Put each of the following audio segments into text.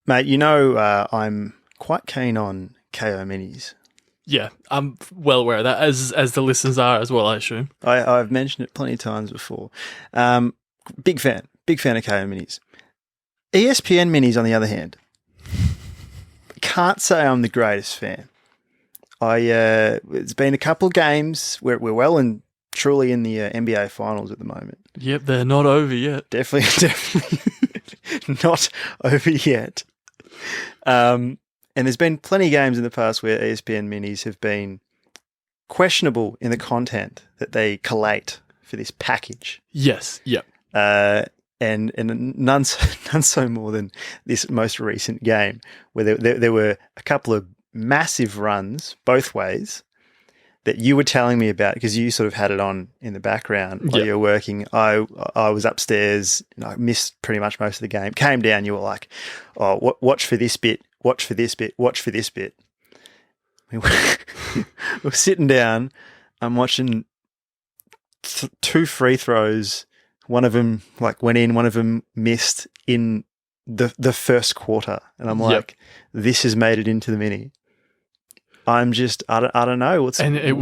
Mate, you know I'm quite keen on KO minis. Yeah, I'm well aware of that, as the listeners are as well, I assume. I've mentioned it plenty of times before. Big fan of KO minis. ESPN minis, on the other hand, can't say I'm the greatest fan. It's been a couple of games where we're well and truly in the NBA finals at the moment. Yep, they're not over yet. Definitely not over yet. And there's been plenty of games in the past where ESPN minis have been questionable in the content that they collate for this package. Yes, yep. And none so more than this most recent game where there were a couple of massive runs both ways that you were telling me about because you sort of had it on in the background while you were working. I was upstairs and I missed pretty much most of the game. Came down, you were like, "Oh, watch for this bit, watch for this bit, watch for this bit." We were sitting down. I'm watching two free throws. One of them went in, one of them missed in the first quarter, and I'm like, "This has made it into the mini." I'm just, I don't know. There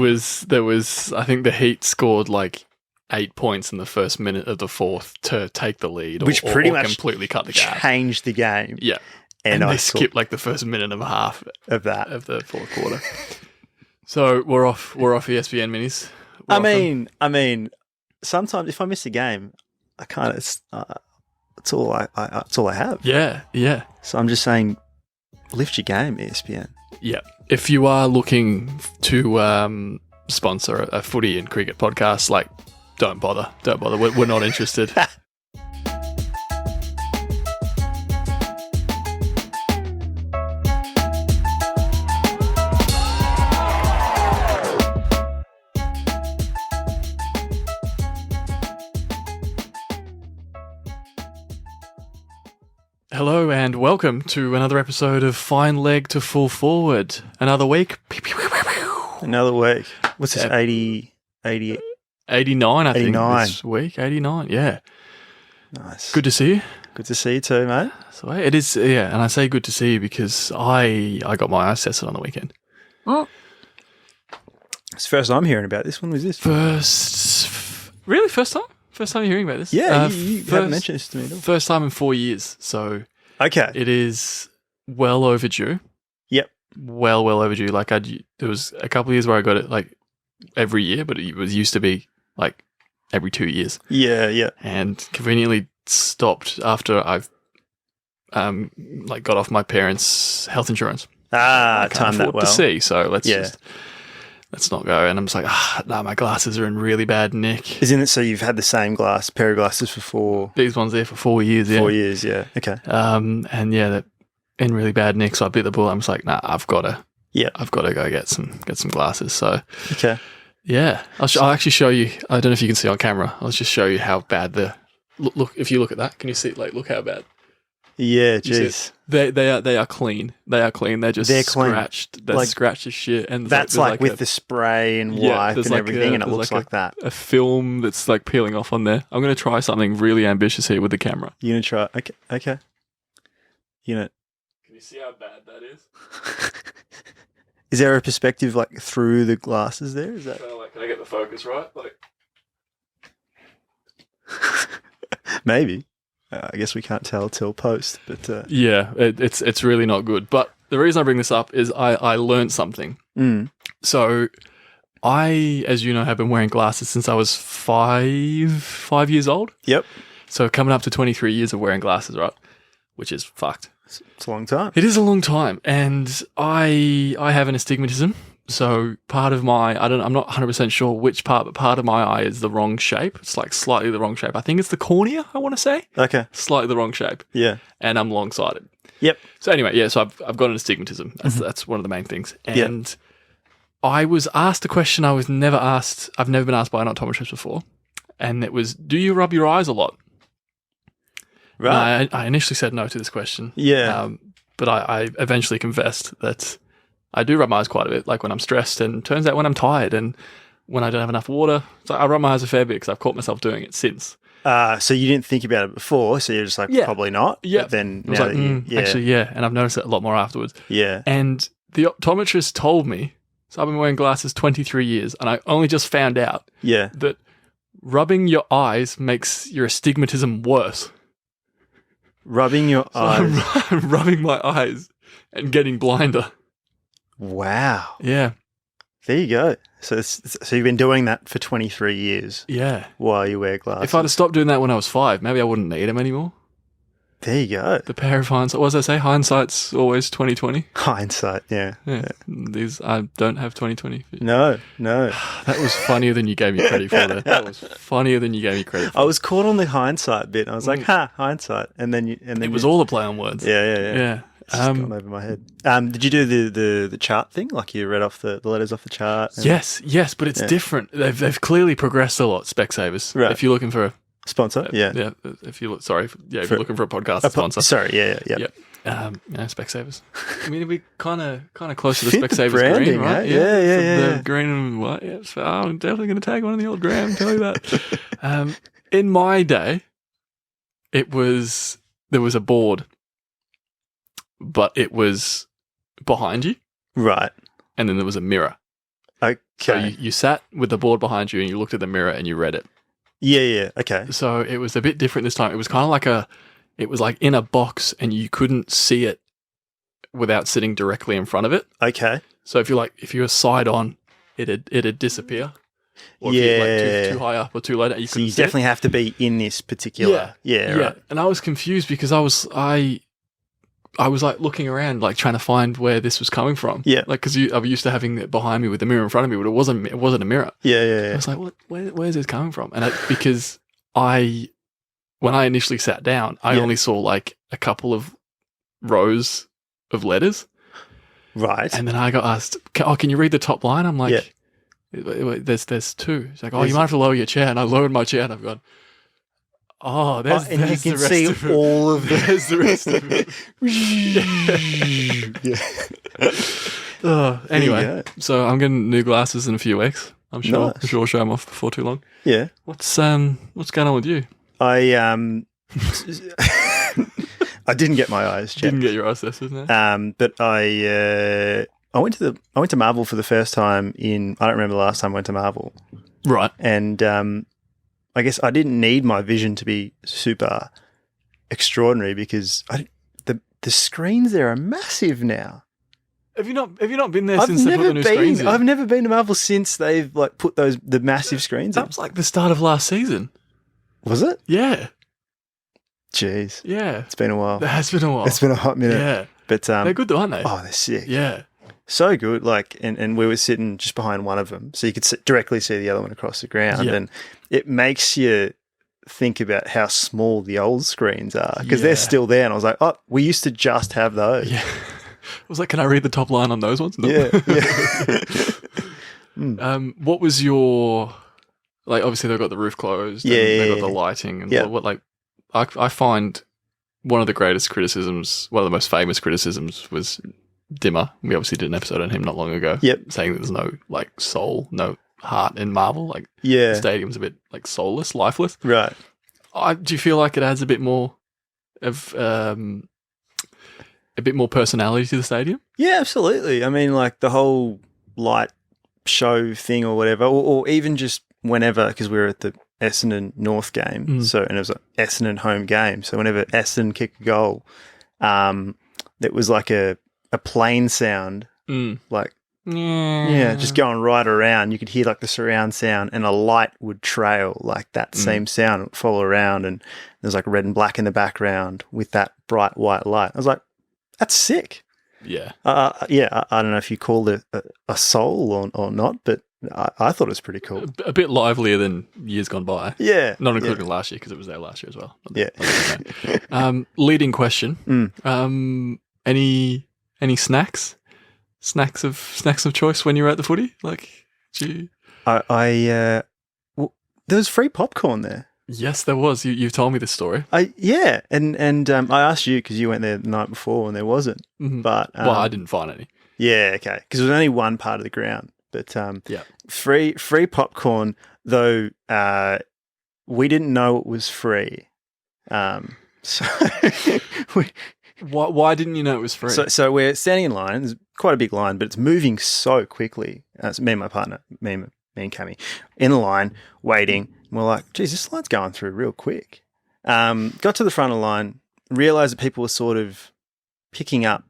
was, I think the Heat scored 8 points in the first minute of the fourth to take the lead, which pretty much completely cut the gap. Changed the game. Yeah. And they skipped the first minute and a half of the fourth quarter. So we're off ESPN minis. I mean, sometimes if I miss a game, I kind of, it's all I have. Yeah, yeah. So I'm just saying, lift your game, ESPN. Yeah. If you are looking to sponsor a footy and cricket podcast, don't bother. We're not interested. Hello and welcome to another episode of Fine Leg to Full Forward. Another week. Another week. What's this, 80? 89, I think, 89. this week. 89, yeah. Nice. Good to see you. Good to see you too, mate. So it is, yeah, and I say good to see you because I got my eyes tested on the weekend. Oh. It's the first I'm hearing about this. When was this? Really? First time? First time you're hearing about this? Yeah, you haven't mentioned this to me at all. First time in 4 years, so okay, it is well overdue. Yep, well overdue. There was a couple of years where I got it every year, but it was used to be every 2 years. Yeah, and conveniently stopped after I've got off my parents' health insurance. I can't afford to see, so let's not go. And I'm just my glasses are in really bad nick. Isn't it so you've had the same pair of glasses for These ones there for 4 years, yeah. 4 years, yeah. Okay. And yeah, they're in really bad nick, so I bit the bullet. I'm just I've got to go get some glasses. So okay. Yeah. I'll actually show you. I don't know if you can see on camera. I'll just show you how bad look if you look at that, can you see look how bad? Yeah, jeez. They are clean. They're just scratched. Clean. They're scratched as shit. And that's with the spray and wipe and everything, and it looks like that. A film that's peeling off on there. I'm going to try something really ambitious here with the camera. You're going to try? Okay. Can you see how bad that is? Is there a perspective through the glasses there? Is that? Can I get the focus right? Maybe. I guess we can't tell till post, but yeah, it's really not good. But the reason I bring this up is I learned something. So I, as you know, have been wearing glasses since I was 5 years old. Yep. So coming up to 23 years of wearing glasses, right? Which is fucked. It's a long time. It is a long time, and I have an astigmatism. So part of I'm not 100% sure which part, but part of my eye is the wrong shape. It's slightly the wrong shape. I think it's the cornea, I want to say. Okay. Slightly the wrong shape. Yeah. And I'm long-sighted. Yep. So anyway, yeah, so I've got an astigmatism. That's one of the main things. And I was asked a question I've never been asked by an optometrist before. And it was, do you rub your eyes a lot? Right. I initially said no to this question. Yeah. But I eventually confessed that I do rub my eyes quite a bit, when I'm stressed, and turns out when I'm tired and when I don't have enough water. So I rub my eyes a fair bit because I've caught myself doing it since. So you didn't think about it before, so you're just like, Yeah. probably not. Yeah. But then I was now like, that you, actually, yeah. And I've noticed it a lot more afterwards. yeah. And the optometrist told me, so I've been wearing glasses 23 years, and I only just found out Yeah. that rubbing your eyes makes your astigmatism worse. Rubbing your So eyes. I'm rubbing my eyes and getting blinder. Wow. Yeah. There you go. So you've been doing that for 23 years Yeah. while you wear glasses. If I'd have stopped doing that when I was 5, maybe I wouldn't need them anymore. There you go. The pair of hindsight. What does I say? Hindsight's always 20/20. Hindsight, yeah. Yeah. I don't have 20/20. No. That was funnier than you gave me credit for. That was funnier than you gave me credit for. I was caught on the hindsight bit. I was like, hindsight. And then It was all a play on words. Yeah. Yeah. It's just gone over my head. Did you do the chart thing? Like you read off the letters off the chart? Yes, but it's different. They've clearly progressed a lot, Specsavers. Right. If you're looking for a Sponsor? Yeah. if you look, if you're looking for a podcast sponsor. Sorry, yeah. Yep. Specsavers. I mean, we kind of close to the Fit the Specsavers branding, green, right? eh? Yeah. The green and white. Yeah, so I'm definitely going to tag one in the old gram. Tell you that. In my day, there was a board, but it was behind you, Right. and then there was a mirror. Okay. So you sat with the board behind you, and you looked at the mirror and you read it. Yeah. Okay. So it was a bit different this time. It was kind of like it was like in a box, and you couldn't see it without sitting directly in front of it. Okay. So if you were side on, it'd disappear. Or if you're too high up or too low down, you So couldn't you see it. definitely have to be in this particular. Yeah. Right. And I was confused because I was like looking around, like trying to find where this was coming from. Yeah. Like because I was used to having it behind me with the mirror in front of me, but it wasn't a mirror. Yeah. I was like, where's this coming from? And because when I initially sat down, I only saw like a couple of rows of letters. Right. And then I got asked, can you read the top line? I'm like, there's two. She's like, you might have to lower your chair. And I lowered my chair and I've gone, there's and you can the rest see of it. all of the... There's the rest of it. Anyway, so I'm getting new glasses in a few weeks. I'm sure. Nice. I'm sure I'll show them off before too long. Yeah. What's going on with you? I I didn't get my eyes checked. Didn't get your eyes tested, no? But I went to Marvel for the first time I don't remember the last time I went to Marvel. Right. And I guess I didn't need my vision to be super extraordinary because the screens there are massive now. Have you not been there since they put the new screens in? I've never been to Marvel since they've like put the massive screens in. That was like the start of last season. Was it? Yeah. Jeez. Yeah. It's been a while. It has been a while. It's been a hot minute. Yeah. But they're good though, aren't they? Oh, they're sick. Yeah. So good. Like, and we were sitting just behind one of them, so you could directly see the other one across the ground, and it makes you think about how small the old screens are because they're still there. And I was like, oh, we used to just have those. Yeah. I was like, can I read the top line on those ones? No. Yeah. What was your, like, obviously they've got the roof closed. Yeah. And they've got the lighting. And what like, I find one of the greatest criticisms, one of the most famous criticisms was Dimmer. We obviously did an episode on him not long ago. Yep. Saying that there's no, like, soul, no heart in Marvel. Like, Yeah. the stadium's a bit, like, soulless, lifeless. Right. Do you feel like it adds a bit more of, a bit more personality to the stadium? Yeah, absolutely. I mean, like the whole light show thing or whatever, or even just whenever, because we were at the Essendon North game, and it was an Essendon home game. So whenever Essendon kicked a goal, it was like a plane sound, like just going right around. You could hear like the surround sound, and a light would trail like that same sound, would follow around, and there's like red and black in the background with that bright white light. I was like, that's sick. Yeah. I don't know if you called it a soul or not, but I thought it was pretty cool. A bit livelier than years gone by. Yeah. Not including last year because it was there last year as well. Yeah. Leading question. Any snacks? Snacks of choice when you were at the footy? Like, there was free popcorn there. Yes, there was. You've told me this story. And I asked you because you went there the night before and there wasn't. But I didn't find any. Yeah, okay, because it was only one part of the ground. But free popcorn though. we didn't know it was free. So we, Why didn't you know it was free? so we're standing in line. It's quite a big line, but it's moving so quickly. It's me and my partner, me and Cammy, in the line waiting. And we're like, geez, this line's going through real quick. Got to the front of the line, realized that people were sort of picking up.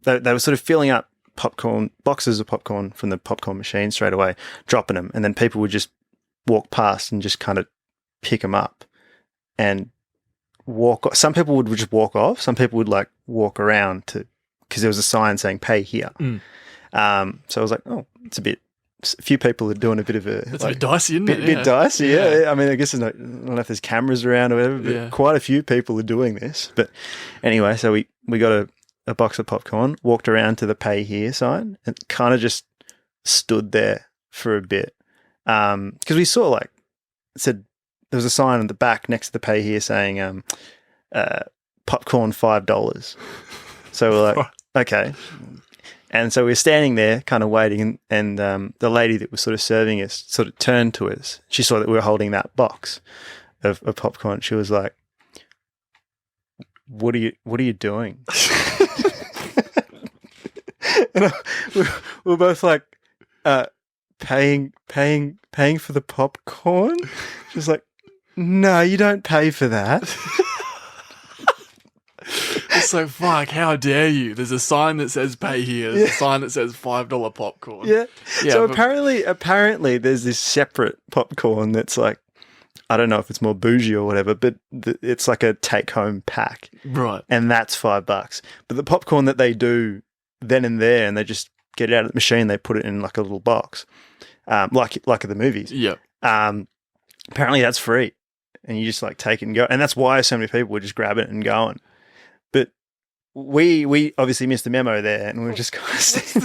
They were sort of filling up boxes of popcorn from the popcorn machine straight away, dropping them, and then people would just walk past and just kind of pick them up and walk. Some people would just walk off. Some people would like walk around because there was a sign saying "Pay here." So I was like, "Oh, it's a few people are doing a bit of a." It's a bit dicey, isn't it? Bit dicey, yeah. I mean, I guess I don't know if there's cameras around or whatever, but quite a few people are doing this. But anyway, so we got a box of popcorn, walked around to the "Pay here" sign, and kind of just stood there for a bit because we saw like it said. There was a sign on the back next to the "Pay here" saying popcorn $5. So we're like, okay. And so we were standing there kind of waiting, and the lady that was sort of serving us sort of turned to us. She saw that we were holding that box of popcorn. She was like, what are you doing? And we were both like, paying for the popcorn? She was like, no, you don't pay for that. It's like, fuck, how dare you? There's a sign that says "Pay here." There's a sign that says $5 popcorn. Yeah. So apparently there's this separate popcorn that's like, I don't know if it's more bougie or whatever, but it's like a take-home pack. Right. And that's $5. But the popcorn that they do then and there, and they just get it out of the machine, they put it in like a little box, like at the movies. Yeah. Apparently that's free. And you just like take it and go. And that's why so many people would just grab it and going. But we obviously missed the memo there, and we were just kind of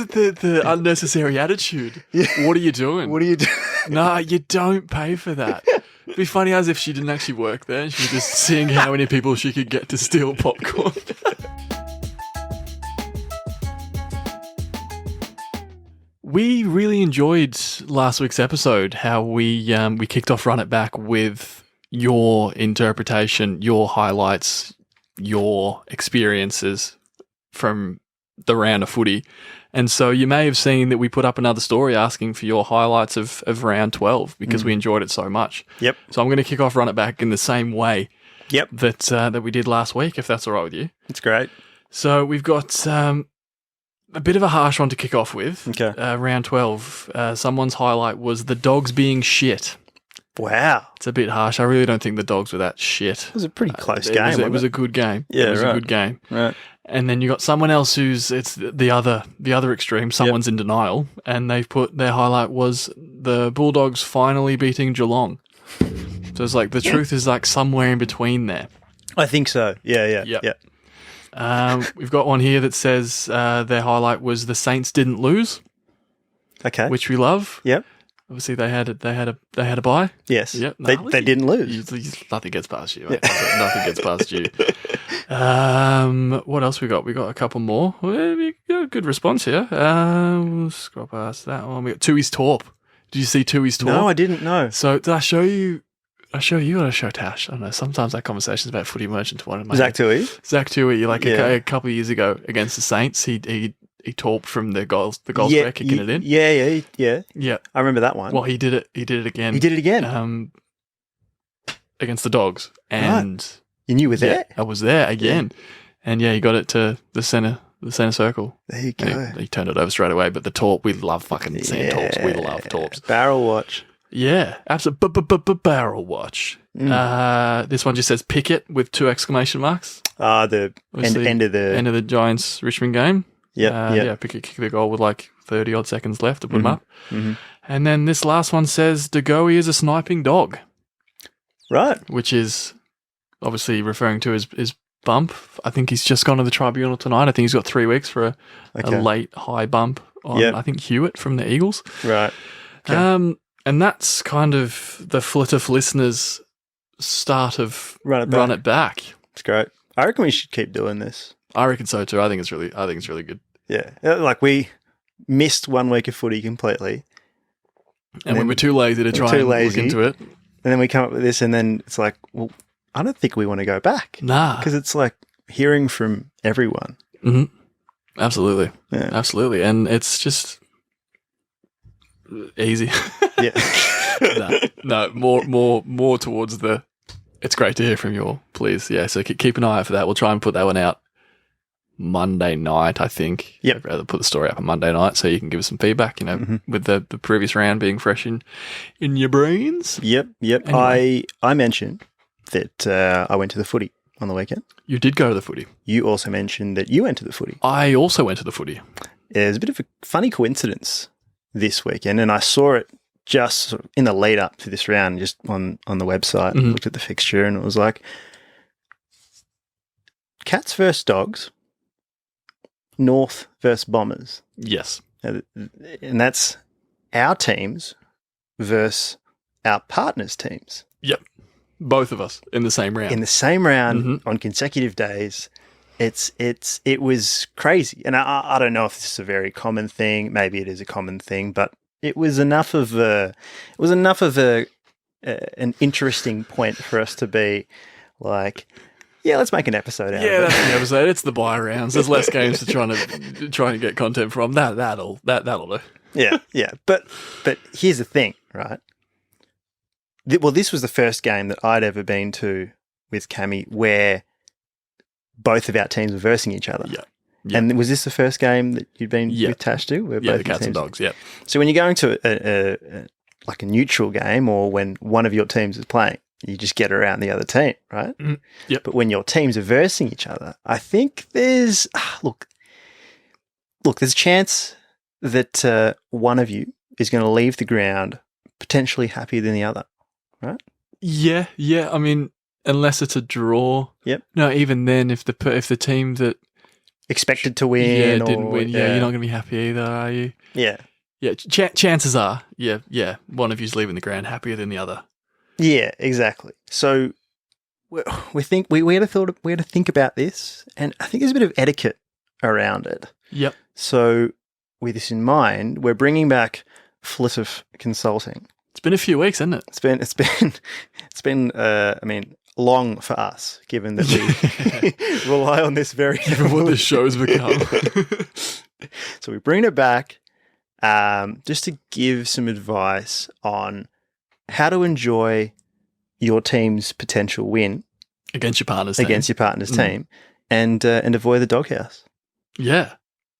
the unnecessary attitude. Yeah. What are you doing? What are you doing? No, you don't pay for that. It'd be funny as if she didn't actually work there. She was just seeing how many people she could get to steal popcorn. We really enjoyed last week's episode, how we kicked off Run It Back with your interpretation, your highlights, your experiences from the round of footy. And so you may have seen that we put up another story asking for your highlights of round 12 because we enjoyed it so much. Yep. So I'm going to kick off Run It Back in the same way Yep. that we did last week, if that's all right with you. It's great. So we've got a bit of a harsh one to kick off with. Okay. Round 12, someone's highlight was the dogs being shit. Wow. It's a bit harsh. I really don't think the dogs were that shit. It was a pretty close game. It was a good game. Yeah, it was a good game. Right. And then you got someone else it's the other extreme. Someone's in denial, and they've put their highlight was the Bulldogs finally beating Geelong. So it's like the truth is like somewhere in between there. I think so. Yeah. We've got one here that says their highlight was the Saints didn't lose. Okay. Which we love. Yep. Obviously, they had a bye. Yes. Yep. They didn't lose. Nothing gets past you. Mate. Nothing gets past you. What else we got? We got a couple more. We got a good response here. We'll scroll past that one. We got Tui's Torp. Did you see Tui's Torp? No, I didn't know. So did I show you? I show you or I show Tash? I don't know. Sometimes that conversation's about footy merchant to one of my Zach Tui? Zach Tui, a couple of years ago against the Saints, he torped from the goal square, kicking it in. Yeah. I remember that one. Well, he did it again. He did it again? Against the Dogs. And right. You were there? I was there again. Yeah. And he got it to the centre circle. There you go. He turned it over straight away. But the torp, we love fucking seeing torps. We love torps. Barrel watch. Yeah, absolutely. Barrel watch. This one just says picket with 2 exclamation marks. The end of the Giants Richmond game. Yeah. Pickett kicked the goal with like 30 odd seconds left to put him up. Mm-hmm. And then this last one says Degoe is a sniping dog. Right. Which is obviously referring to his bump. I think he's just gone to the tribunal tonight. I think he's got 3 weeks for a late high bump on, I think, Hewitt from the Eagles. Right. Okay. And that's kind of the Flitter for listeners' start of Run It Back. It's great. I reckon we should keep doing this. I reckon so too. I think it's really good. Yeah. Like we missed 1 week of footy completely. And we were too lazy to try and look into it. then we come up with this, and then it's like, well, I don't think we want to go back. Nah. Because it's like hearing from everyone. Mm-hmm. Absolutely. Yeah. Absolutely. And it's just easy. Yeah. No, more towards the, it's great to hear from you all, please. Yeah, so keep an eye out for that. We'll try and put that one out Monday night, I think. Yep. I'd rather put the story up on Monday night so you can give us some feedback, with the previous round being fresh in your brains. Yep. Anyway. I mentioned that I went to the footy on the weekend. You did go to the footy. You also mentioned that you went to the footy. I also went to the footy. There's a bit of a funny coincidence this weekend, and I saw it just sort of in the lead up to this round, just on the website. Mm-hmm. Looked at the fixture, and it was like Cats versus Dogs, North versus Bombers. Yes. And that's our teams versus our partners' teams. Yep. Both of us in the same round. In the same round Mm-hmm. on consecutive days. It was crazy. And I don't know if this is a very common thing. Maybe it is a common thing, but it was enough of an interesting point for us to be like, yeah, let's make an episode out of it. That's the episode. It's the buy rounds. There's less games to try and get content from. That'll do. Yeah. But here's the thing, right? Well, this was the first game that I'd ever been to with Cammy where both of our teams were versing each other. Yeah. And was this the first game that you'd been with Tash to? Where both the Cats and Dogs, yeah. So when you're going to a neutral game, or when one of your teams is playing, you just get around the other team, right? Mm-hmm. Yep. But when your teams are versing each other, I think there's there's a chance that one of you is going to leave the ground potentially happier than the other, right? Yeah. I mean, unless it's a draw. Yep. No, even then, if the team that expected to win, didn't win, you're not going to be happy either, are you? Yeah. Yeah. Chances are, one of you's leaving the ground happier than the other. Yeah, exactly. So we had to think about this, and I think there's a bit of etiquette around it. Yep. So with this in mind, we're bringing back Flitif Consulting. It's been a few weeks, hasn't it? It's been long for us, given that we rely on this very Given what this show's become. So we bring it back just to give some advice on how to enjoy your team's potential win against your partner's team and avoid the doghouse. Yeah.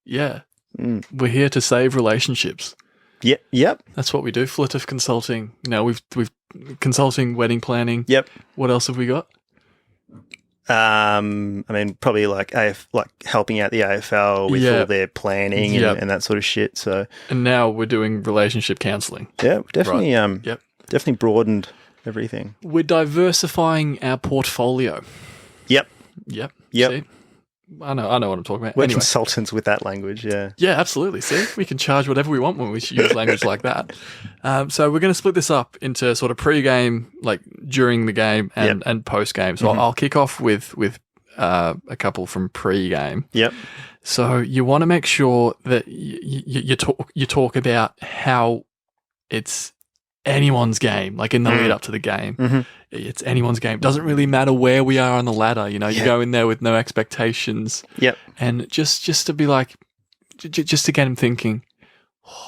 We're here to save relationships. Yep. That's what we do. Flitif Consulting. Now we've consulting, wedding planning. Yep. What else have we got? Probably like helping out the AFL with all their planning and that sort of shit. So, and now we're doing relationship counselling. Yeah, definitely. Right. Definitely broadened everything. We're diversifying our portfolio. Yep. See? I know what I'm talking about. We're consultants with that language, yeah. Yeah, absolutely. See, we can charge whatever we want when we use language like that. So we're going to split this up into sort of pre-game, like during the game, and post-game. So I'll kick off with a couple from pre-game. Yep. So you want to make sure that you talk about how it's anyone's game, like in the lead up to the game. Mm-hmm. It's anyone's game. Doesn't really matter where we are on the ladder. You go in there with no expectations. Yep. And just to be like, just to get him thinking,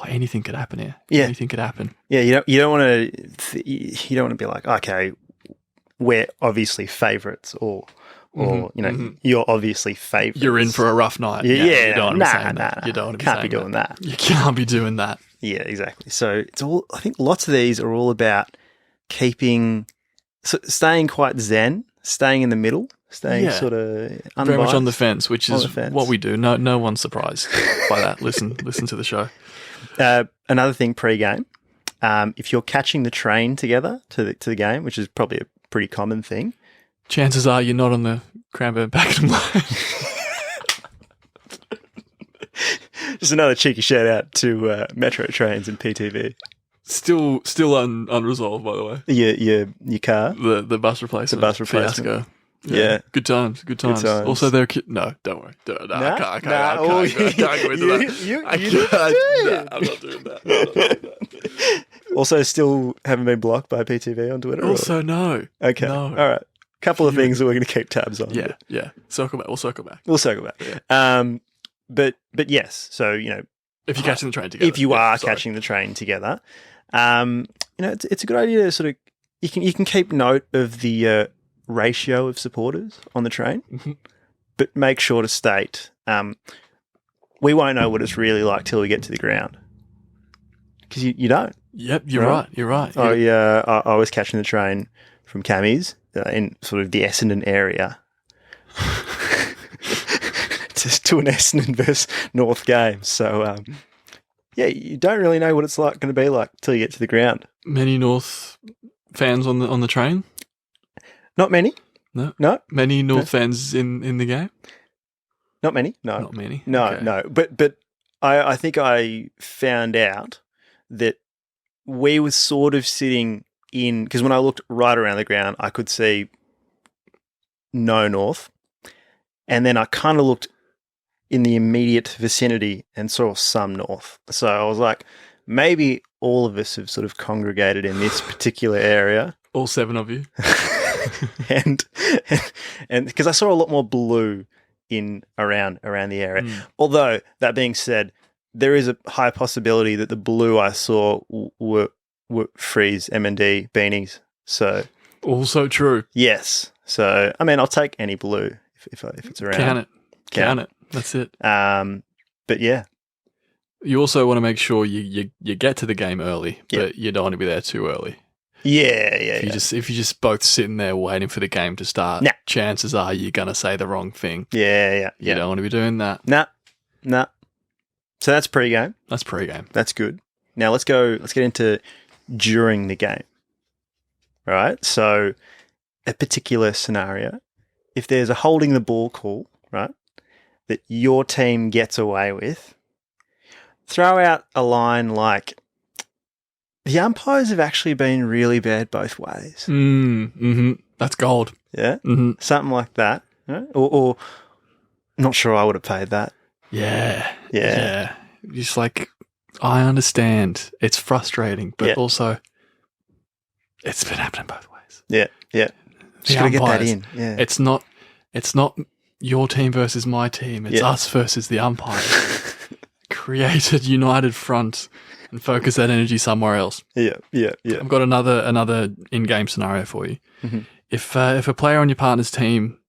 anything could happen here. Yeah. Anything could happen. Yeah. You don't want to be like, okay, we're obviously favourites or you're obviously favourites. You're in for a rough night. Yeah. You don't want to be saying that. You don't want to be can't be doing that. You can't be doing that. Yeah, exactly. So it's all. I think lots of these are all about staying quite zen, staying in the middle, staying sort of unbiased. Very much on the fence, which is what we do. No one's surprised by that. Listen to the show. Another thing pre-game, if you're catching the train together to the game, which is probably a pretty common thing, chances are you're not on the Cranbourne-Pakenham line. Just another cheeky shout out to Metro Trains and PTV. Still unresolved, by the way. Your car, the bus replacement, fiasco. Yeah. Good times. Also, they're no, don't worry. I can't go into that. I'm not doing that. Also, still haven't been blocked by PTV on Twitter? Also, no. Okay. No. All right. Couple of things that we're going to keep tabs on. Yeah, yeah. Circle back. We'll circle back. We'll circle back. Yeah. But yes, so, If you're catching the train together. if you are catching the train together, it's a good idea to sort of, you can keep note of the ratio of supporters on the train, but make sure to state, we won't know what it's really like till we get to the ground. Because you don't. Yep, you're right. You're right. I was catching the train from Cammy's in sort of the Essendon area to an Essendon versus North game. So, you don't really know what it's going to be like till you get to the ground. Many North fans on the train? Not many. No. Many North fans in the game? Not many. No. Not many. No, Okay. no. But I think I found out that we were sort of sitting in, because when I looked right around the ground, I could see no North. And then I kind of looked in the immediate vicinity and saw some North. So I was like, maybe all of us have sort of congregated in this particular area. All 7 of you? and because I saw a lot more blue in around the area. Although, that being said, there is a high possibility that the blue I saw were Freeze M&D beanies. So Also true. yes. So I mean, I'll take any blue if it's around. Count it. That's it. But yeah, You also want to make sure you get to the game early, Yep. but you don't want to be there too early. yeah. If you're just both sitting there waiting for the game to start, Nah. chances are you're gonna say the wrong thing. Yeah. You don't want to be doing that. Nah. So that's pre-game. That's pre-game. That's good. Now let's get into during the game. All right. So a particular scenario, if there's a holding the ball call, right, that your team gets away with, throw out a line like, the umpires have actually been really bad both ways. That's gold. Yeah. Mm-hmm. Something like that. Right? Or not sure I would have paid that. Yeah. Just like, I understand. It's frustrating, but also it's been happening both ways. Yeah. Just got to get that in. Yeah. It's not your team versus my team. It's us versus the umpires. Create a united front and focus that energy somewhere else. Yeah. I've got another in-game scenario for you. Mm-hmm. If a player on your partner's team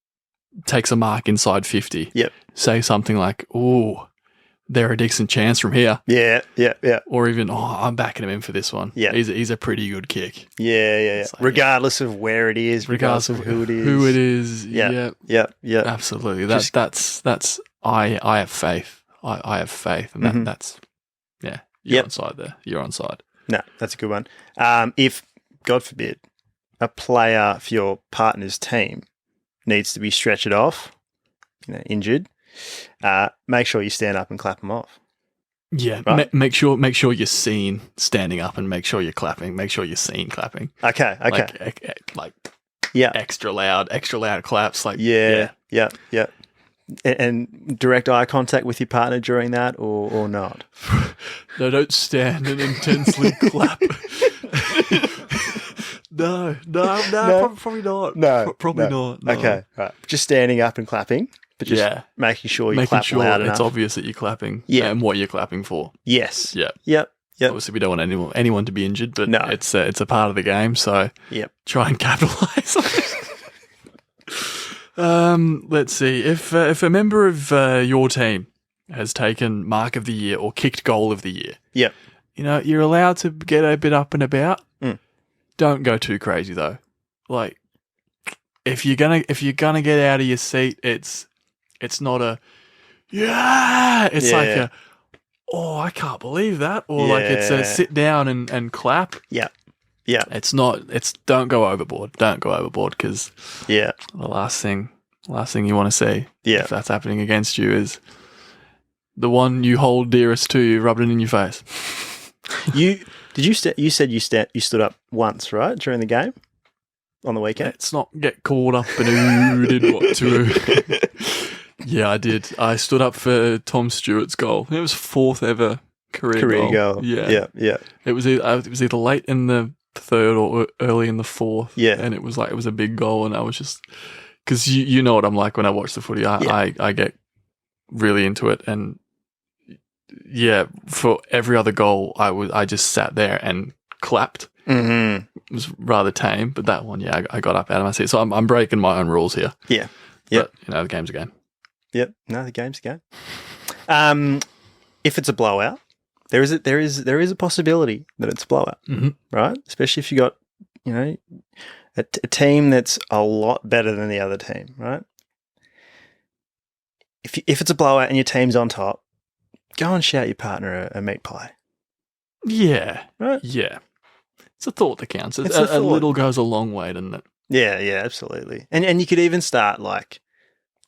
takes a mark inside 50, say something like, "Ooh, they're a decent chance from here." Yeah. Or even, I'm backing him in for this one. Yeah. He's a pretty good kick. Yeah. Like, regardless of where it is, regardless of who it is. Who it is. Yeah. Absolutely. That's I have faith. I have faith, and that's you're on side there. You're on side. No, that's a good one. If, God forbid, a player for your partner's team needs to be stretched off, injured, make sure you stand up and clap them off. Yeah, right? make sure you're seen standing up, and make sure you're clapping. Make sure you're seen clapping. Okay. Like Yeah. extra loud claps. Like Yeah. And direct eye contact with your partner during that, or not? No, don't stand and intensely clap. No, probably not. Probably not. No. Okay, right. Just standing up and clapping, but just making sure you clap loud enough. It's obvious that you're clapping. Yeah. And what you're clapping for. Yes. Yep. Yep. Obviously, we don't want anyone to be injured, but No. it's a part of the game, so try and capitalize on it. Let's see. If a member of your team has taken mark of the year or kicked goal of the year, you're allowed to get a bit up and about. Don't go too crazy though. Like, if you're gonna get out of your seat, it's not a it's like a I can't believe that, or like it's a sit down and clap. Yeah. Don't go overboard. Don't go overboard, because the last thing you want to see if that's happening against you is the one you hold dearest to you rubbing it in your face. You said you stood up once, right, during the game on the weekend? Let's not get caught up in who did what to who. Yeah, I did. I stood up for Tom Stewart's goal. It was fourth ever career goal. Yeah. Yeah. It was either late in the third or early in the fourth. Yeah. And it was a big goal, and I was just because you know what I'm like when I watch the footy. I get really into it, and yeah, for every other goal, I just sat there and clapped. Mm-hmm. It was rather tame, but that one, yeah, I got up out of my seat. So I'm breaking my own rules here. Yeah. Yep. But the game's a game. Yep. No, the game's a game. If it's a blowout, there is a possibility that it's a blowout, right? Especially if you got, a team that's a lot better than the other team, right? If it's a blowout and your team's on top, go and shout your partner a meat pie. Yeah. Right? Yeah. It's a thought that counts. It's a little goes a long way, doesn't it? Yeah, absolutely. And you could even start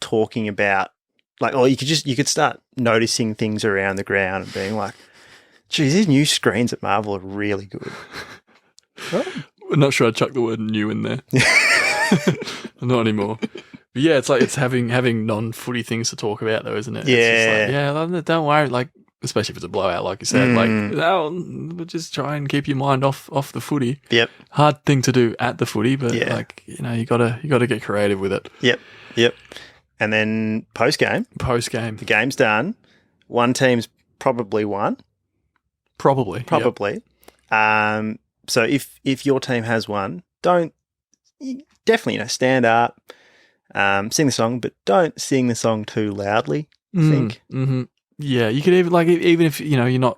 talking about or you could start noticing things around the ground and being like, geez, these new screens at Marvel are really good. Right? I'm not sure I'd chuck the word new in there. Not anymore. But yeah, it's having non-footy things to talk about though, isn't it? Yeah. It's just don't worry, especially if it's a blowout, like you said, we'll just try and keep your mind off the footy. Yep. Hard thing to do at the footy, but you gotta get creative with it. Yep. And then post game, the game's done. One team's probably won. Probably. Yep. So if your team has won, definitely stand up, sing the song, but don't sing the song too loudly. I think. Mm-hmm. Yeah, you could even if you're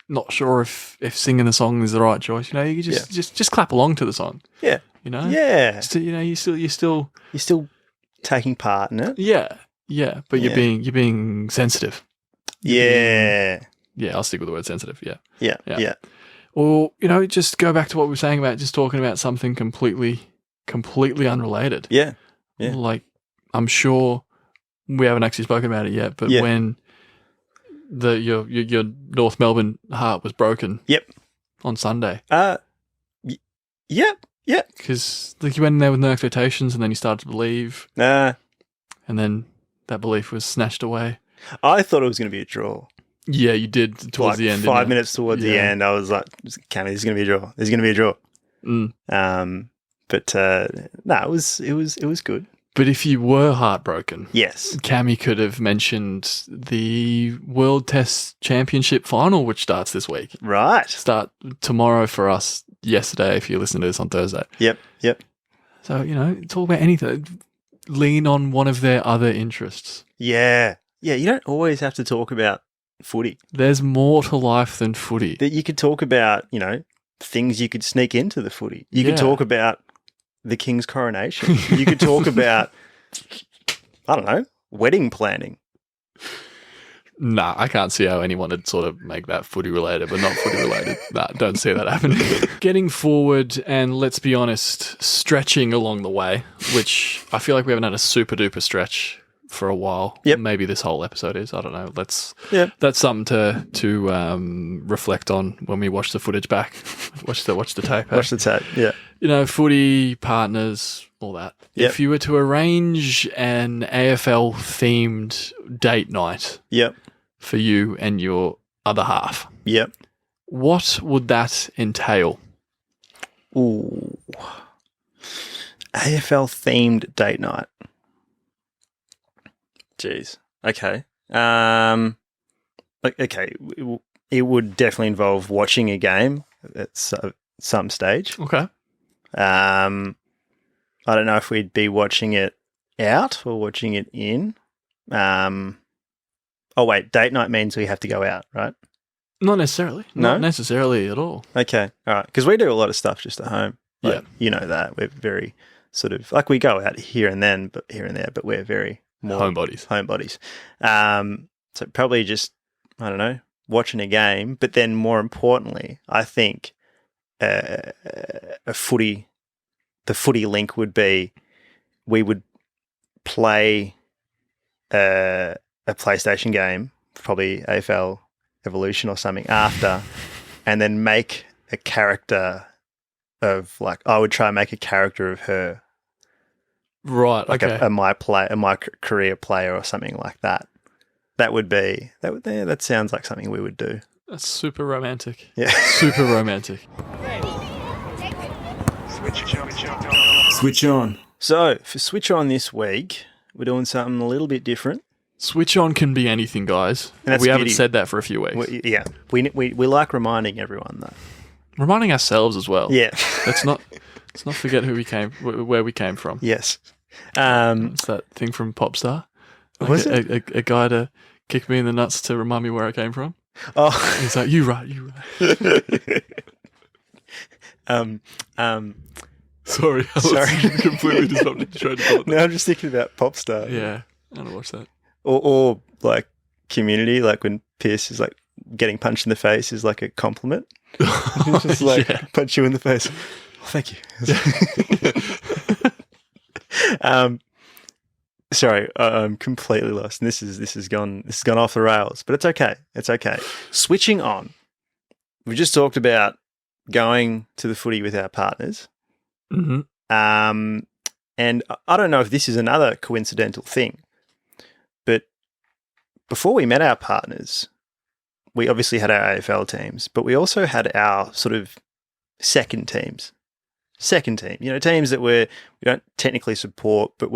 not sure if singing the song is the right choice. You could just clap along to the song. Yeah. Yeah. So, you're still taking part in it. Yeah. But you're being sensitive. Yeah. I'll stick with the word sensitive. Yeah. Or just go back to what we were saying about just talking about something completely unrelated. Yeah. Like, I'm sure we haven't actually spoken about it yet, but when your North Melbourne heart was broken. Yep. On Sunday. Yep. Because you went in there with no expectations, and then you started to believe. Nah. And then that belief was snatched away. I thought it was going to be a draw. Yeah, you did towards the end. 5 minutes towards the end, I was like, "Cammy, this is going to be a draw. This is going to be a draw." But it was good. But if you were heartbroken, yes, Cammy could have mentioned the World Test Championship final, which starts this week. Right. Start tomorrow for us. Yesterday, if you listen to this on Thursday. Yep. So, talk about anything. Lean on one of their other interests. Yeah. You don't always have to talk about footy. There's more to life than footy. That you could talk about, things you could sneak into the footy. You could talk about the king's coronation. You could talk about, I don't know, wedding planning. Nah, I can't see how anyone would sort of make that footy related, but not footy related. Nah, don't see that happening. Getting forward and, let's be honest, stretching along the way, which I feel like we haven't had a super duper stretch for a while. Yep. Maybe this whole episode is. I don't know. That's something to reflect on when we watch the footage back. Watch the tape. Watch the tape. Yeah. Footy, partners, all that. Yep. If you were to arrange an AFL themed date night. Yep. For you and your other half. Yep. What would that entail? Ooh. AFL themed date night. Jeez. Okay. Okay. It would definitely involve watching a game at some stage. Okay. I don't know if we'd be watching it out or watching it in. Oh, wait, date night means we have to go out, right? Not necessarily. No? Not necessarily at all. Okay, all right. Because we do a lot of stuff just at home. Yeah. You know that. We're very sort of, we go out here and there, but we're very more homebodies. So probably just, I don't know, watching a game. But then more importantly, I think the footy link would be we would play a PlayStation game, probably AFL Evolution or something after, and then make a character of I would try and make a character of her, right? Like okay. a my career player or something like that. That sounds like something we would do. That's super romantic. Yeah. Super romantic. Switch on. So for Switch On this week, we're doing something a little bit different. Switch on can be anything, guys. And that's We haven't beauty. said that for a few weeks. We like reminding everyone though. Reminding ourselves as well. Yeah. Let's not forget where we came from. Yes. It's that thing from Popstar. Like Was a guy to kick me in the nuts to remind me where I came from. Oh. He's like, you right. Sorry, I was completely disrupted to try to call it. No, I'm just thinking about Popstar. Yeah, I don't watch that. Or like Community, like when Pierce is like getting punched in the face is like a compliment. He's just like punch you in the face. Oh, thank you. Sorry, I'm completely lost. And this has gone off the rails, but it's okay. It's okay. Switching on. We just talked about going to the footy with our partners. Mm-hmm. And I don't know if this is another coincidental thing, but before we met our partners, we obviously had our AFL teams, but we also had our sort of second team, teams that we don't technically support, but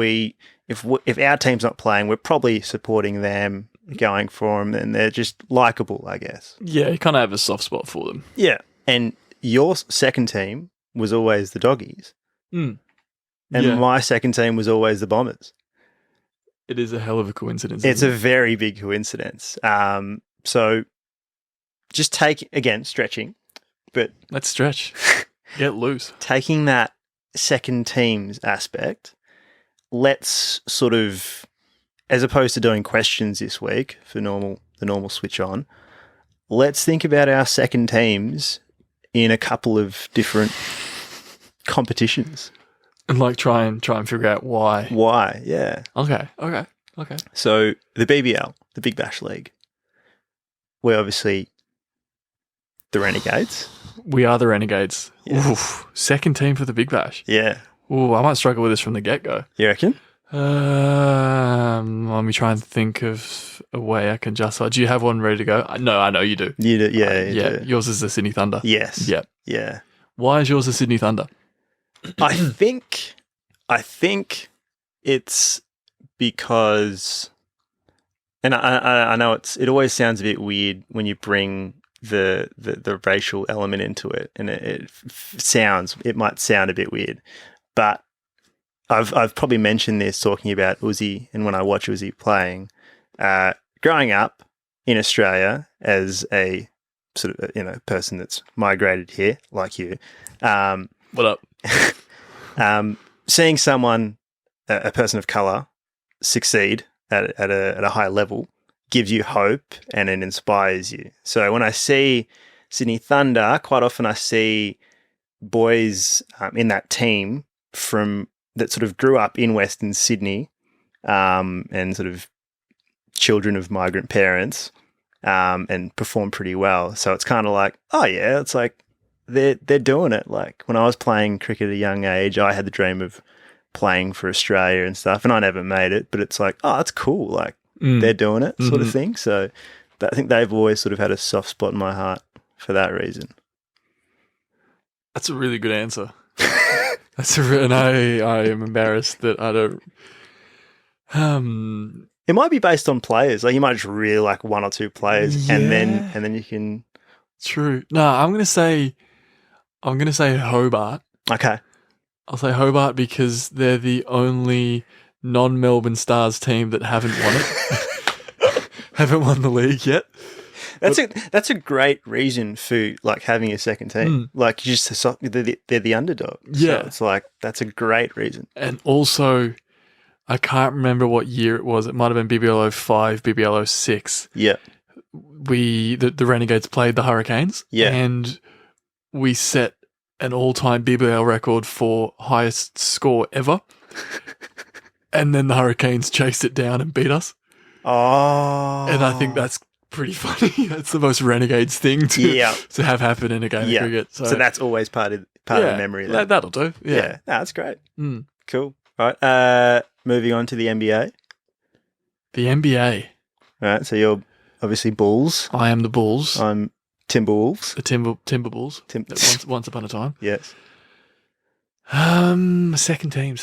if our team's not playing, we're probably supporting them, going for them, and they're just likable, I guess. Yeah, you kind of have a soft spot for them. Yeah, and your second team was always the Doggies. Mm. And my second team was always the Bombers. It is a hell of a coincidence. It's a very big coincidence. So just stretching, but let's stretch. Get loose. Taking that second team's aspect, let's sort of, as opposed to doing questions this week for the normal switch on, let's think about our second teams in a couple of different competitions. And like try and figure out why. Why, yeah. Okay. So the BBL, the Big Bash League, we're obviously the Renegades. We are the Renegades. Yeah. Oof, second team for the Big Bash. Yeah. Ooh, I might struggle with this from the get-go. You reckon? Let me try and think of a way I can justify. Do you have one ready to go? No, I know you do. You do, yeah. You do. Yours is the Sydney Thunder. Yes. Yep. Yeah. Why is yours the Sydney Thunder? I think it's because, and I know it always sounds a bit weird when you bring the racial element into it, and it might sound a bit weird, but I've probably mentioned this talking about Uzi, and when I watch Uzi playing, growing up in Australia as a sort of person that's migrated here like you, What up? Seeing someone, a person of color, succeed at a high level gives you hope and it inspires you. So when I see Sydney Thunder, quite often I see boys in that team that sort of grew up in Western Sydney and sort of children of migrant parents and perform pretty well. So it's kind of like, oh yeah, it's like they're doing it. Like when I was playing cricket at a young age, I had the dream of playing for Australia and stuff, and I never made it, but it's like, oh, it's cool. Like they're doing it sort of thing. So I think they've always sort of had a soft spot in my heart for that reason. That's a really good answer. And I am embarrassed that I don't. It might be based on players. Like you might just really like one or two players, Yeah. and then you can. True. No, I'm gonna say Hobart. Okay. I'll say Hobart because they're the only non-Melbourne Stars team that haven't won it. Haven't won the league yet. That's a great reason for like having a second team. Like you just they're the underdog. Yeah. So it's like that's a great reason. And also, I can't remember what year it was. It might have been BBL 05, BBL 06. Yeah. The Renegades played the Hurricanes. Yeah. And we set an all-time BBL record for highest score ever. And then the Hurricanes chased it down and beat us. Oh. And I think that's pretty funny. That's the most Renegades thing to have happen in a game of cricket. So that's always part of the memory. Then. That'll do. Yeah. No, that's great. Cool. All right. Moving on to the NBA. The NBA. All right. So you're obviously Bulls. I am the Bulls. I'm Timberwolves. The Timber Bulls. Tim- Once upon a time. Yes. Second team.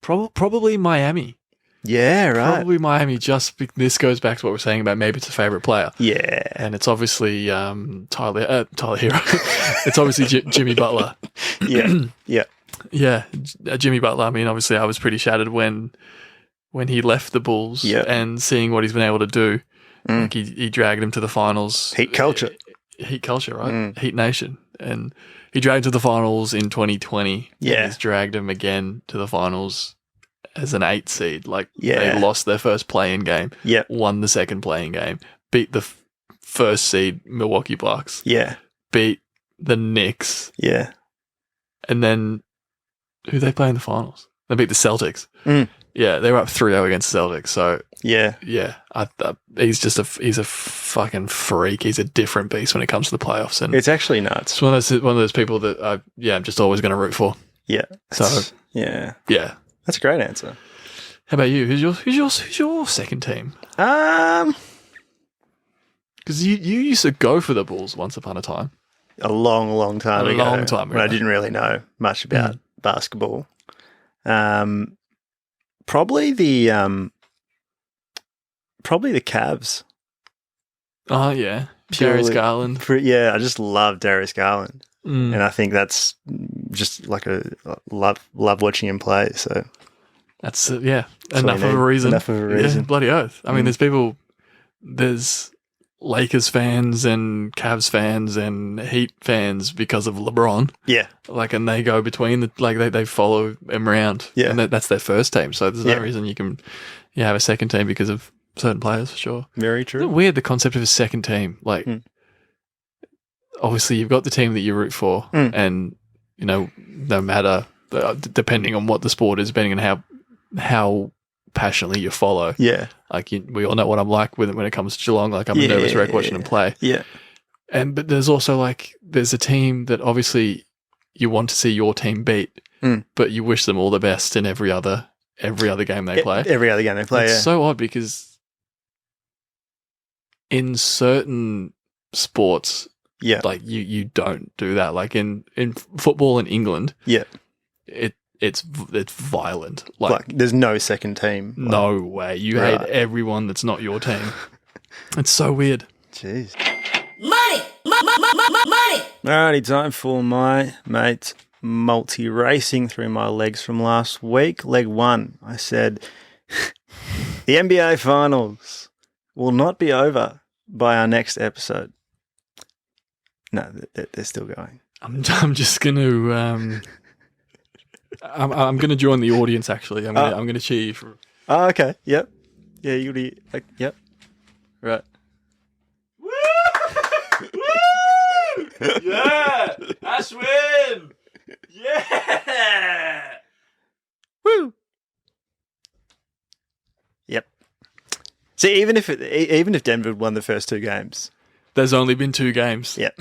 Probably Miami. Yeah, right. Probably Miami. This goes back to what we're saying about maybe it's a favorite player, Yeah. and it's obviously Tyler Hero. It's obviously Jimmy Butler. Yeah. Yeah. Yeah, Jimmy Butler. I mean, obviously, I was pretty shattered when he left the Bulls, Yep. and seeing what he's been able to do. Mm. Like he dragged him to the finals. Heat culture. Heat culture, right? Mm. Heat Nation, and he dragged to the finals in 2020. Yeah. and he's dragged him again to the finals as an 8 seed. Like Yeah. they lost their first play-in game, Yeah. won the second play-in game, beat the first seed Milwaukee Bucks, Yeah. beat the Knicks, Yeah. and then who they play in the finals? They beat the Celtics. Mm. Yeah, they were up 3-0 against the Celtics. So Yeah. yeah, he's a fucking freak. He's a different beast when it comes to the playoffs, and It's actually nuts. it's one of those people that I'm just always going to root for. Yeah. So yeah. yeah. That's a great answer. How about you? Who's your second team? Because you used to go for the Bulls once upon a time. A long, long time ago. long time When I ago. didn't really know much about basketball. Probably the Cavs. Oh yeah, Purely- Darius Garland. Yeah, I just love Darius Garland. Mm. And I think that's just like love watching him play. So That's what enough we of a need. reason. Enough of a reason. Yeah, bloody oath. I mean, Mm. there's Lakers fans and Cavs fans and Heat fans because of LeBron. yeah, Like, and they go between they follow him around. Yeah. And that's their first team. So there's Yeah. no reason you can have a second team because of certain players, for sure. very Isn't it true. weird, the concept of a second team? Like, Mm. obviously, you've got the team that you root for, Mm. and no matter depending on what the sport is, depending on how passionately you follow. Yeah, Like we all know what I'm like with it when it comes to Geelong. Like I'm a nervous wreck watching them play. yeah, But there's also there's a team that obviously you want to see your team beat, Mm. but you wish them all the best in every other game they play. Every other game they play. It's Yeah, so odd because in certain sports, yeah, like you don't do that. Like in football in England, yeah. it's violent. Like there's no second team. Like, No way. You Right. hate everyone that's not your team. It's so weird. Jeez. Money! Money! Alrighty, time for my mate multi-racing through my legs from last week. Leg 1, I said, the NBA Finals will not be over by our next episode. No, they're still going. I'm just going to... I'm going to join the audience, actually. I'm going to cheer you for... Oh, okay. Yep. Yeah, you'll be... Yep. Right. Yeah! Ashwin! Yeah! Woo! Yep. See, even if Denver won the first 2 games, There's only been 2 games. yep.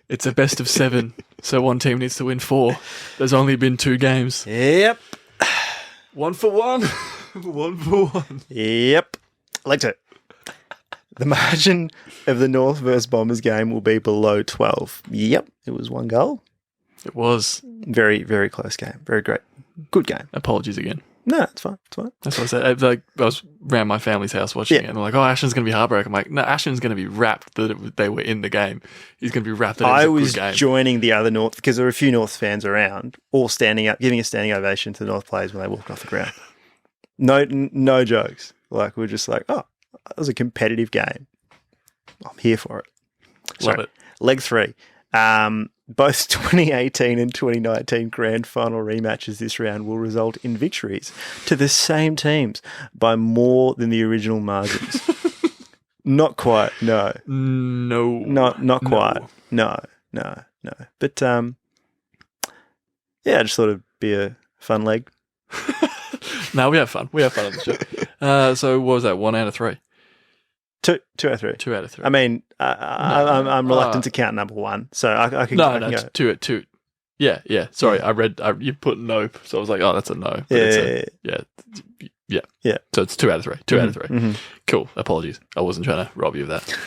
It's a best of 7, so one team needs to win 4. There's only been 2 games. Yep. 1 for 1. 1 for 1. Yep. Leg 2. The margin of the North versus Bombers game will be below 12. Yep. It was 1 goal. It was. Very, very close game. Very great. Good game. Apologies again. No, it's fine. It's fine. That's what I said. I was around my family's house watching it, and they're like, "Oh, Ashton's going to be heartbroken." I'm like, "No, Ashton's going to be rapt that they were in the game. He's going to be rapt that it was I a was good game." joining the other North because there were a few North fans around, all standing up, giving a standing ovation to the North players when they walked off the ground. No jokes. Like we're just like, oh, that was a competitive game. I'm here for it. Love Sorry. it. Leg 3. Both 2018 and 2019 grand final rematches this round will result in victories to the same teams by more than the original margins. Not quite, no. No, Not quite. No. But yeah, I just thought it'd be a fun leg. No, we have fun. We have fun on the show. So what was that? 1 out of 3. 2 out of 3. 2 out of 3. I mean, I'm reluctant to count number 1, so I can no, I can go. 2 at 2. Yeah. Sorry, I read you put no, so I was like, oh, that's a no. But Yeah, yeah, Yeah. Yeah. So it's 2 out of 3. 2 out of 3. Mhm. Cool. Apologies. I wasn't trying to rob you of that.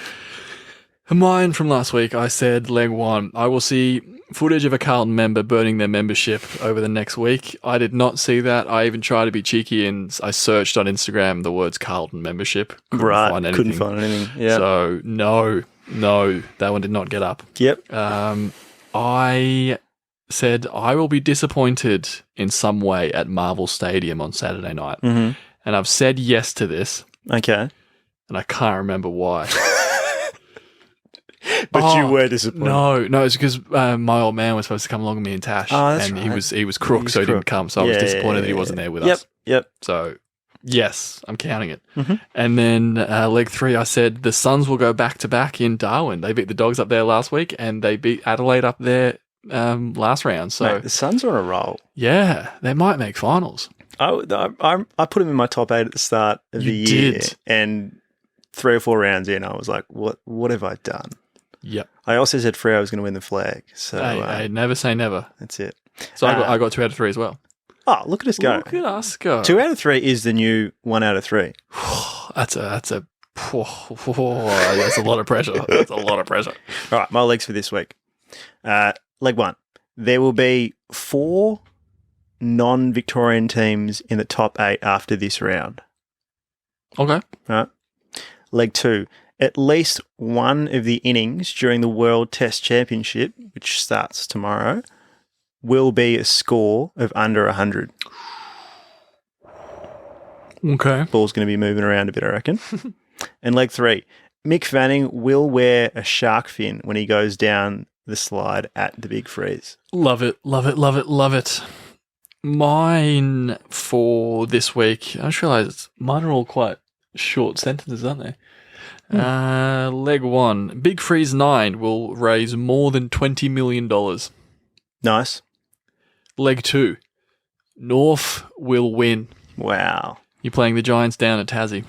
Mine from last week, I said leg 1. I will see footage of a Carlton member burning their membership over the next week. I did not see that. I even tried to be cheeky and I searched on Instagram the words Carlton membership. Couldn't find anything. Couldn't find anything. Yeah. So no, that one did not get up. Yep. I said I will be disappointed in some way at Marvel Stadium on Saturday night. Mm-hmm. And I've said yes to this, Okay. and I can't remember why. But you were disappointed. No, it's because my old man was supposed to come along with me and Tash, that's and right. he was crook, so he didn't come. So I was disappointed that he wasn't there with us. Yep. So yes, I'm counting it. Mhm. And then leg 3, I said the Suns will go back to back in Darwin. They beat the Dogs up there last week, and they beat Adelaide up there last round. So Mate, the Suns are on a roll. yeah, they might make finals. I put them in my top 8 at the start of the You year, did. and 3 or 4 rounds in, I was like, "What have I done?" Yep. I also said Freo was going to win the flag, so Hey, never say never. that's it. So I got 2 out of 3 as well. Oh, look at us go! Look at us go. 2 out of 3 is the new 1 out of 3. That's a that's a lot of pressure. That's a lot of pressure. All right, my legs for this week. Leg 1. There will be 4 non-Victorian teams in the top 8 after this round. Okay. All right. Leg 2. At least one of the innings during the World Test Championship, which starts tomorrow, will be a score of under 100. Okay. Ball's going to be moving around a bit, I reckon. And leg 3. Mick Fanning will wear a shark fin when he goes down the slide at the Big Freeze. Love it. Love it. Love it. Love it. Mine for this week, I just realised mine are all quite short sentences, aren't they? Leg 1. Big Freeze 9 will raise more than $20 million. Nice. Leg 2. North will win. Wow. You're playing the Giants down at Tassie.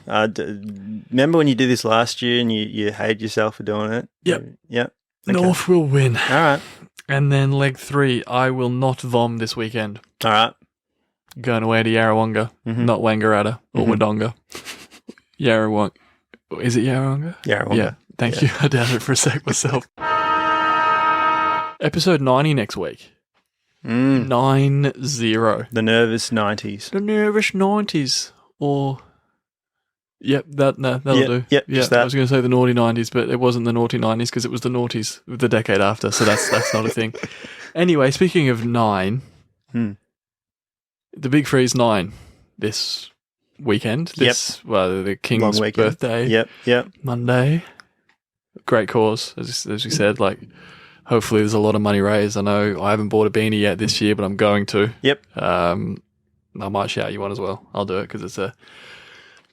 Remember when you did this last year and you hated yourself for doing it? Yep. Yep. Okay. North will win. All right. And then leg 3. I will not vom this weekend. All right. Going away to Yarrawonga, not Wangaratta or Wodonga. Yarrawonga. Is it Yarrawonga? Yarrawonga. Yeah. Thank you. I doubted it for a sec myself. Episode 90 next week. 9-0. The nervous 90s. The nervous 90s. Or, that'll do. Yep, just that. I was going to say the naughty 90s, but it wasn't the naughty 90s because it was the noughties the decade after, so that's not a thing. Anyway, speaking of 9, the Big Freeze 9 this weekend. The King's Long weekend. birthday. Yep. Monday. Great cause, as you said. Like, hopefully there's a lot of money raised. I know I haven't bought a beanie yet this year, but I'm going to. Yep. I might shout you one as well. I'll do it because it's a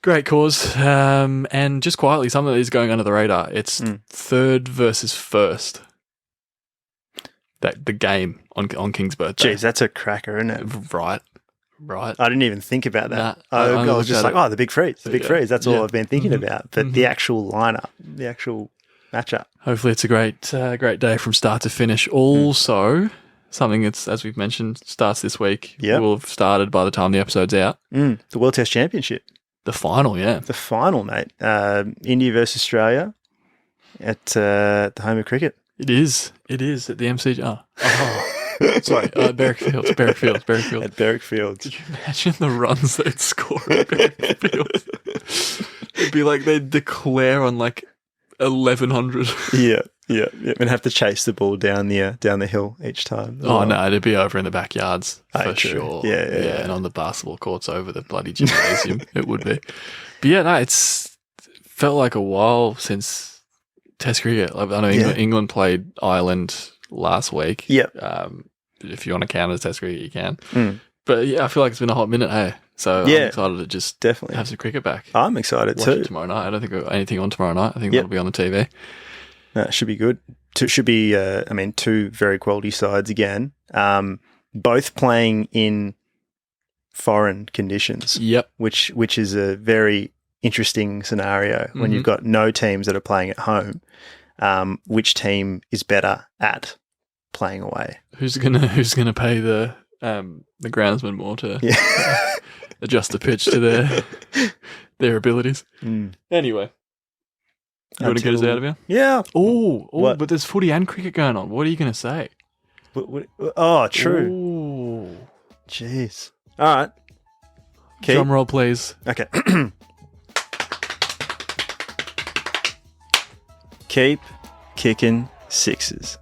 great cause. And just quietly, some of these going under the radar. It's third versus first. The game on King's birthday. Jeez, that's a cracker, isn't it? Right. I didn't even think about that. Nah, I was just like, the Big Freeze. The Big Freeze. That's all Yeah. I've been thinking about. But the actual lineup, the actual matchup. Hopefully it's a great day from start to finish. Also, something that's, as we've mentioned, starts this week. Yep. Will have started by the time the episode's out. The World Test Championship. The final, yeah. The final, mate. India versus Australia at the home of cricket. It is at the MCG. Sorry, Berwick Fields. At Berwick Fields. Could you imagine the runs they'd score at Berwick Fields? It'd be like they'd declare on like 1100. Yeah, and have to chase the ball down the hill each time. Oh no, it'd be over in the backyards for true. sure. Yeah. And on the basketball courts over the bloody gymnasium, it would be. But yeah, no, it's felt like a while since Test cricket. I know England played Ireland last week. Yep. If you want to count it as Test cricket, you can. But yeah, I feel like it's been a hot minute, hey. So I'm excited to just definitely have some cricket back. I'm excited Watch too. it tomorrow night. I don't think we've got anything on tomorrow night. I think that'll be on the TV. No, it should be good. Should be, two very quality sides again. Both playing in foreign conditions. Yep. Which is a very interesting scenario when you've got no teams that are playing at home. Which team is better at playing away? Who's gonna pay the the groundsman more to Yeah. adjust the pitch to their abilities. Anyway, you want to get us out of here? Yeah. Oh, What? but there's footy and cricket going on. What are you going to say? Oh, true. Ooh. Jeez. All right. Keep. Drum roll, please. Okay. Keep kicking sixes.